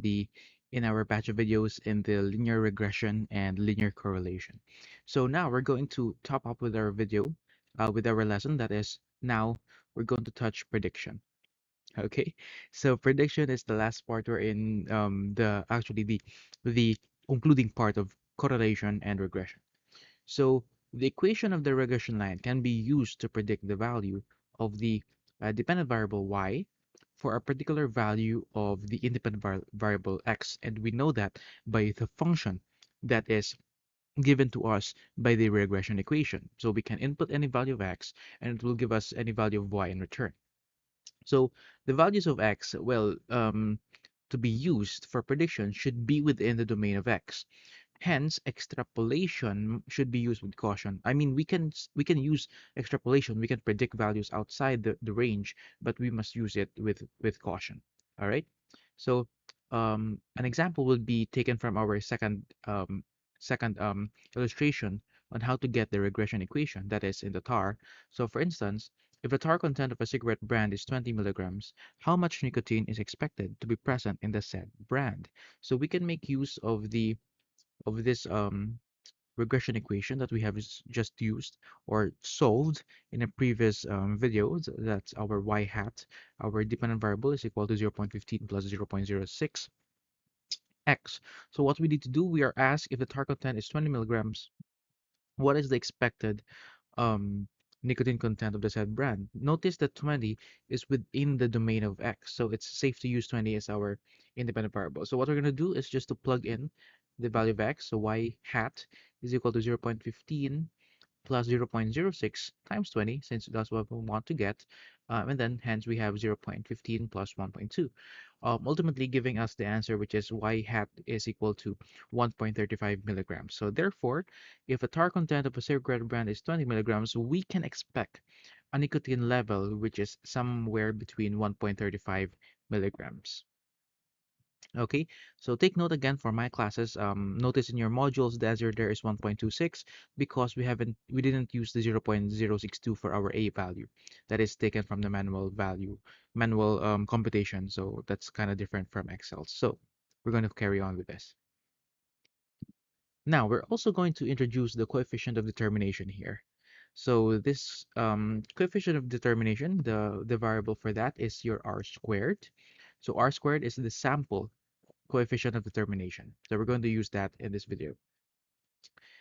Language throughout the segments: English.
the in our batch of videos in the linear regression and linear correlation. So now we're going to top up with our video, with our lesson. That is, now we're going to touch prediction. Okay, so prediction is the last part we're in, the actually the concluding part of correlation and regression. So the equation of the regression line can be used to predict the value of the dependent variable y for a particular value of the independent variable x. And we know that by the function that is given to us by the regression equation. So we can input any value of x and it will give us any value of y in return. So the values of x, well, to be used for prediction should be within the domain of x. Hence, extrapolation should be used with caution. I mean, we can use extrapolation. We can predict values outside the range, but we must use it with caution. All right. So, an example would be taken from our second illustration on how to get the regression equation that is in the tar. So, for instance, if the tar content of a cigarette brand is 20 milligrams, how much nicotine is expected to be present in the said brand? So we can make use of this regression equation that we have just used or solved in a previous video. That's our y hat. Our dependent variable is equal to 0.15 plus 0.06 x. So what we need to do, we are asked if the tar content is 20 milligrams, what is the expected um, nicotine content of the said brand? Notice that 20 is within the domain of x, so it's safe to use 20 as our independent variable. So what we're going to do is just to plug in the value of x, so y hat is equal to 0.15 plus 0.06 times 20, since that's what we want to get. And then hence we have 0.15 plus 1.2, ultimately giving us the answer, which is y hat is equal to 1.35 milligrams. So therefore, if a tar content of a cigarette brand is 20 milligrams, we can expect a nicotine level which is somewhere between 1.35 milligrams. Okay, so take note again for my classes. Notice in your modules the answer there is 1.26 because we didn't use the 0.062 for our A value. That is taken from the manual computation. So that's kind of different from Excel. So we're going to carry on with this. Now we're also going to introduce the coefficient of determination here. So this coefficient of determination, the variable for that is your r squared. So r squared is the sample coefficient of determination. So we're going to use that in this video.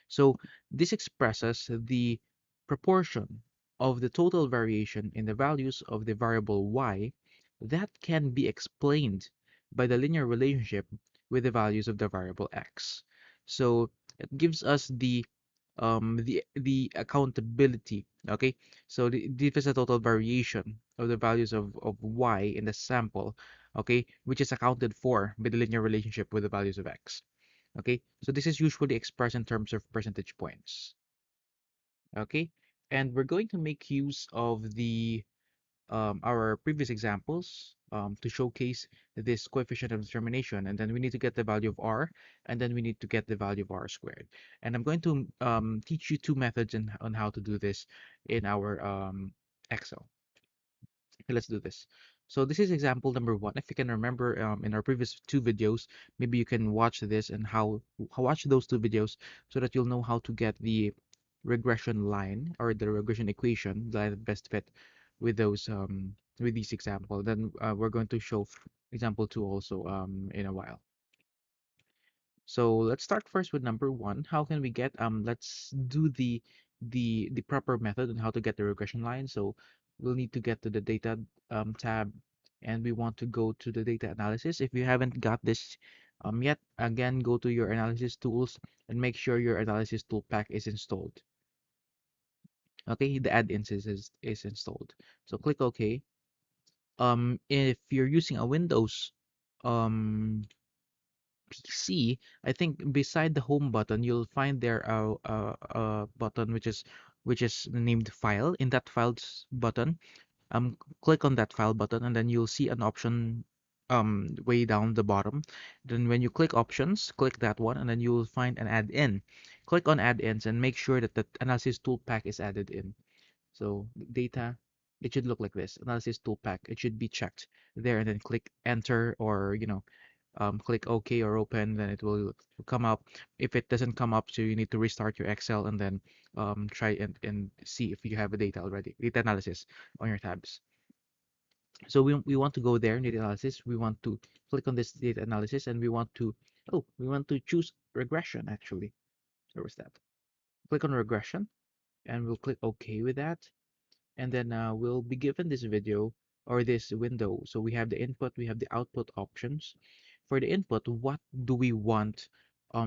So this expresses the proportion of the total variation in the values of the variable y that can be explained by the linear relationship with the values of the variable x. So it gives us the accountability. Okay, so this is the total variation of the values of y in the sample, okay, which is accounted for by the linear relationship with the values of x. Okay, so this is usually expressed in terms of percentage points. Okay, and we're going to make use of the our previous examples to showcase this coefficient of determination, and then we need to get the value of r, and then we need to get the value of r squared. And I'm going to teach you two methods on how to do this in our Excel. Okay, let's do this. So this is example number one. If you can remember in our previous two videos, maybe you can watch this and watch those two videos so that you'll know how to get the regression line or the regression equation that best fit with those with these example. Then we're going to show example two also in a while. So let's start first with number one. How can we get let's do the proper method on how to get the regression line. So we'll need to get to the data tab, and we want to go to the data analysis. If you haven't got this yet, again, go to your analysis tools and make sure your analysis tool pack is installed. Okay, the add-ins is installed. So click OK. If you're using a Windows um PC, I think beside the home button, you'll find there a button which is named File. In that Files button, click on that File button, and then you'll see an option way down the bottom. Then when you click Options, click that one, and then you'll find an add-in. Click on add-ins and make sure that the analysis tool pack is added in. So data, it should look like this. Analysis tool pack. It should be checked there, and then click Enter, or click OK or open, then it will come up. If it doesn't come up, so you need to restart your Excel and then try and see if you have a data already, data analysis on your tabs. So we want to go there in data analysis. We want to click on this data analysis and we want to, oh, we want to choose regression actually. Where was that? Click on regression and we'll click OK with that. And then we'll be given this video or this window. So we have the input, we have the output options. For the input, what do we want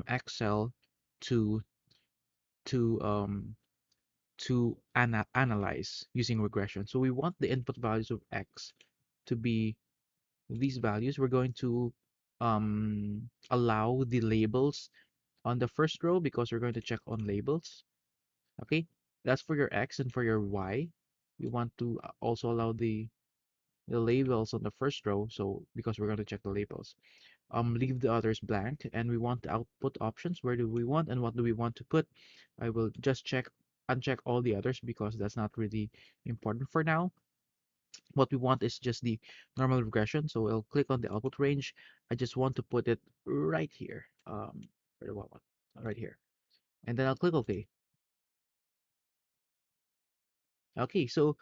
Excel to to um, analyze using regression? So we want the input values of X to be these values. We're going to allow the labels on the first row because we're going to check on labels. Okay, that's for your X, and for your Y, we want to also allow the labels on the first row, so because we're going to check the labels. Leave the others blank, and we want the output options. Where do we want and what do we want to put? I will just uncheck all the others because that's not really important for now. What we want is just the normal regression, so I'll click on the output range. I just want to put it right here. Where do I want? Right here, and then I'll click OK. Okay, so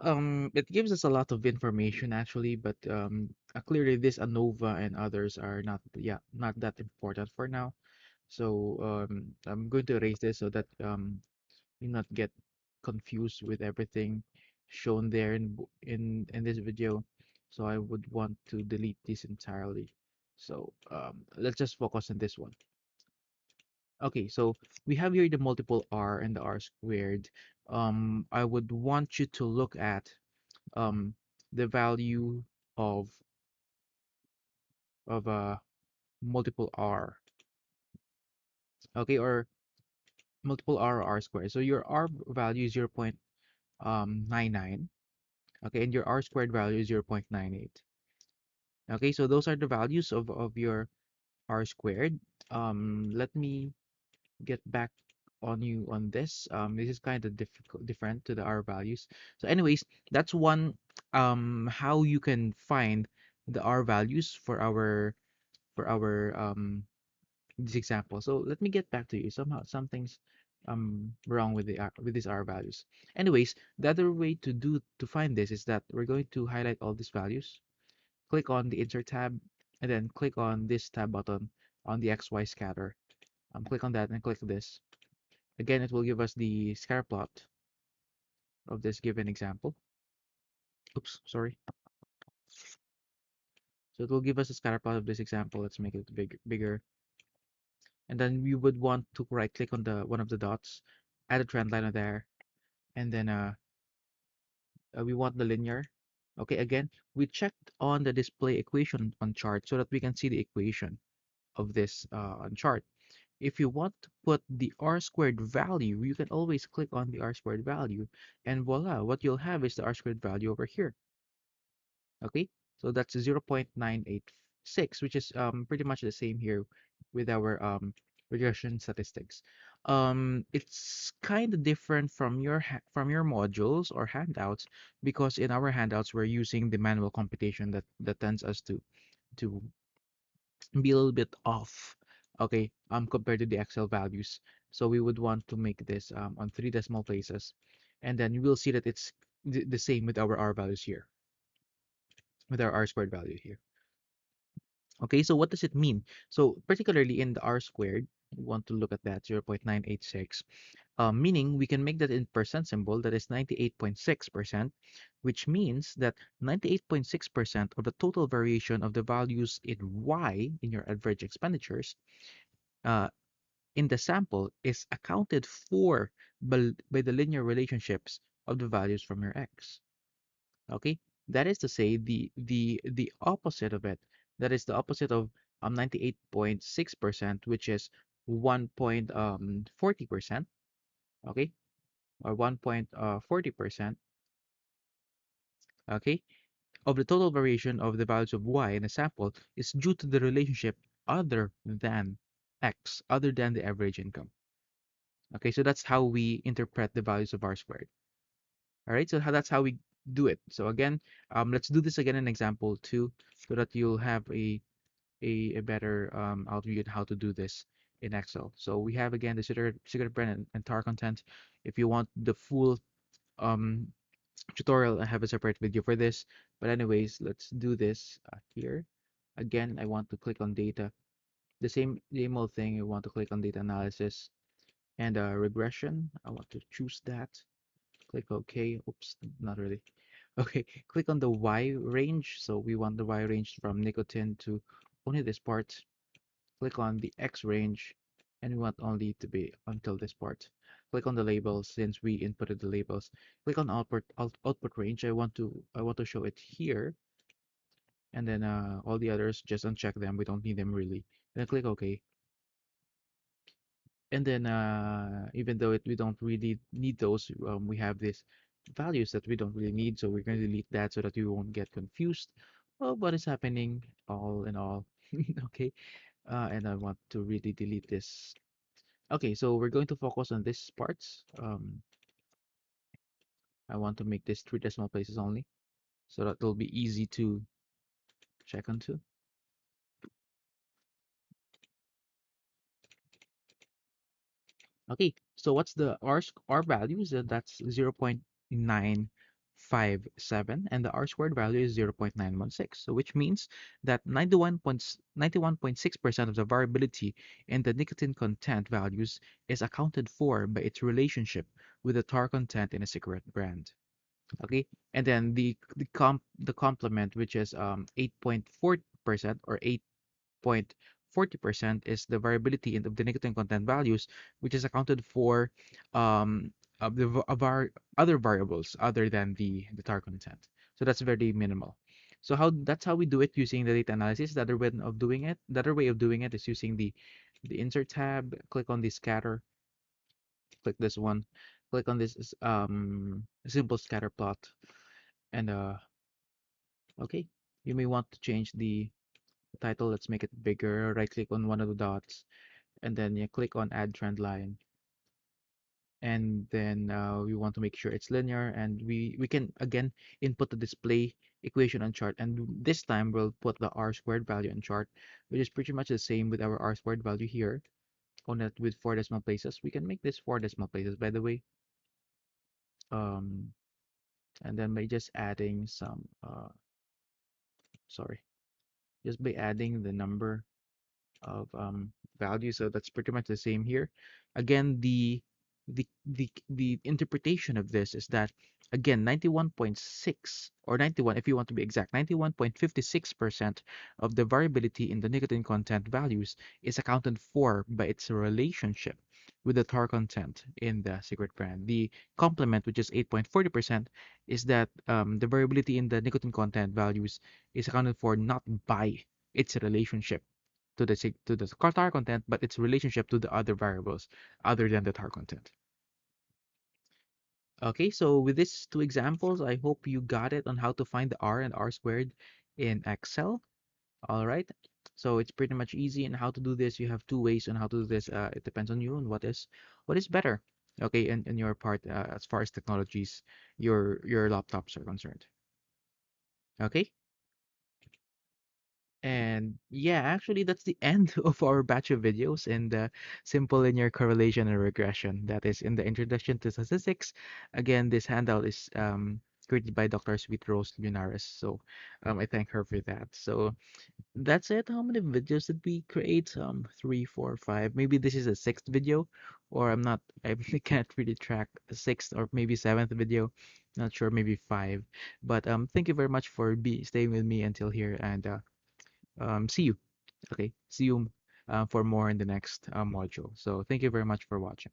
it gives us a lot of information actually, but clearly this ANOVA and others are not, yeah, not that important for now. So I'm going to erase this so that you not get confused with everything shown there in this video. So I would want to delete this entirely. So let's just focus on this one. Okay, so we have here the multiple R and the R squared. I would want you to look at um the value of a multiple R, okay, or multiple R or R squared. So your R value is 0.99, okay, and your R squared value is 0.98. Okay, so those are the values of your R squared. Let me get back on you on this. This is kind of different to the R values. So anyways, that's one how you can find the R values for our this example. So let me get back to you. Somehow something's wrong with with these R values. Anyways, the other way to find this is that we're going to highlight all these values, click on the insert tab, and then click on this tab button on the XY scatter. Click on that and click this. Again, it will give us the scatter plot of this given example. Oops, sorry. So it will give us a scatter plot of this example. Let's make it bigger. And then we would want to right click on the one of the dots, add a trend line on there, and then we want the linear. Okay, again, we checked on the display equation on chart so that we can see the equation of this on chart. If you want to put the R squared value, you can always click on the R squared value, and voila, what you'll have is the R squared value over here. Okay, so that's 0.986, which is pretty much the same here with our regression statistics. It's kind of different from from your modules or handouts, because in our handouts we're using the manual computation that tends us to be a little bit off, okay, compared to the Excel values. So we would want to make this on 3 decimal places, and then you will see that it's the same with our R values here, with our R squared value here. Okay, so what does it mean? So particularly in the R squared, we want to look at that 0.986, meaning we can make that in percent symbol, that is 98.6%, which means that 98.6% of the total variation of the values in Y in your average expenditures uh, in the sample is accounted for by the linear relationships of the values from your X. Okay, that is to say the opposite of it. That is the opposite of 98.6%, which is 1.40%. Okay, or 1.40%. Okay, of the total variation of the values of Y in a sample is due to the relationship other than X, other than the average income. Okay, so that's how we interpret the values of R squared. All right, so that's how we do it. So again, let's do this again in example 2 so that you'll have a better overview on how to do this in Excel. So we have again the secret brand and tar content. If you want the full um, tutorial, I have a separate video for this. But anyways, let's do this here. Again, I want to click on data. The same old thing. I want to click on data analysis and regression. I want to choose that. Click OK. Oops, not really. Okay, click on the Y range. So we want the Y range from nicotine to only this part. Click on the X range, and we want only to be until this part. Click on the labels since we inputted the labels. Click on output range. I want to show it here, and then all the others just uncheck them. We don't need them really. Then click OK. And then even though we don't really need those, we have these values that we don't really need, so we're going to delete that so that you won't get confused of what is happening all in all. Okay, and I want to really delete this. Okay, so we're going to focus on this parts. I want to make this three decimal places only, so that it'll be easy to check onto. Okay, so what's the R values? That's 0.957, and the R squared value is 0.916. So which means that 91.6% of the variability in the nicotine content values is accounted for by its relationship with the tar content in a cigarette brand. Okay, and then the complement, which is 8.4% or 0.40% is the variability in the nicotine content values, which is accounted for of our other variables other than the tar content. So that's very minimal. So that's how we do it using the data analysis. The other way of doing it is using the insert tab. Click on the scatter. Click this one. Click on this simple scatter plot, and okay, you may want to change the title. Let's make it bigger. Right click on one of the dots, and then you click on add trend line, and then we want to make sure it's linear, and we can again input the display equation on chart, and this time we'll put the r squared value on chart, which is pretty much the same with our r squared value here on it with 4 decimal places. We can make this 4 decimal places, by the way, um and then by just adding some sorry, just by adding the number of value. So that's pretty much the same here. Again, the interpretation of this is that again 91.6 or 91 if you want to be exact, 91.56% of the variability in the nicotine content values is accounted for by its relationship with the tar content in the cigarette brand. The complement, which is 8.40%, is that the variability in the nicotine content values is accounted for not by its relationship to the tar content, but its relationship to the other variables other than the tar content. Okay, so with these two examples, I hope you got it on how to find the R and R squared in Excel. All right, so it's pretty much easy. And how to do this, you have two ways on how to do this. It depends on you and what is better. Okay, in your part, as far as technologies, your laptops are concerned. Okay. And yeah, actually, that's the end of our batch of videos in the simple linear correlation and regression. That is in the introduction to statistics. Again, this handout is created by Dr. Sweet Rose Lunares. So I thank her for that. So that's it. How many videos did we create? Three, four, five. Maybe this is a sixth video, or I'm not. I can't really track a sixth or maybe seventh video. Not sure. Maybe five. But thank you very much for staying with me until here, and see you. Okay, see you for more in the next module. So thank you very much for watching.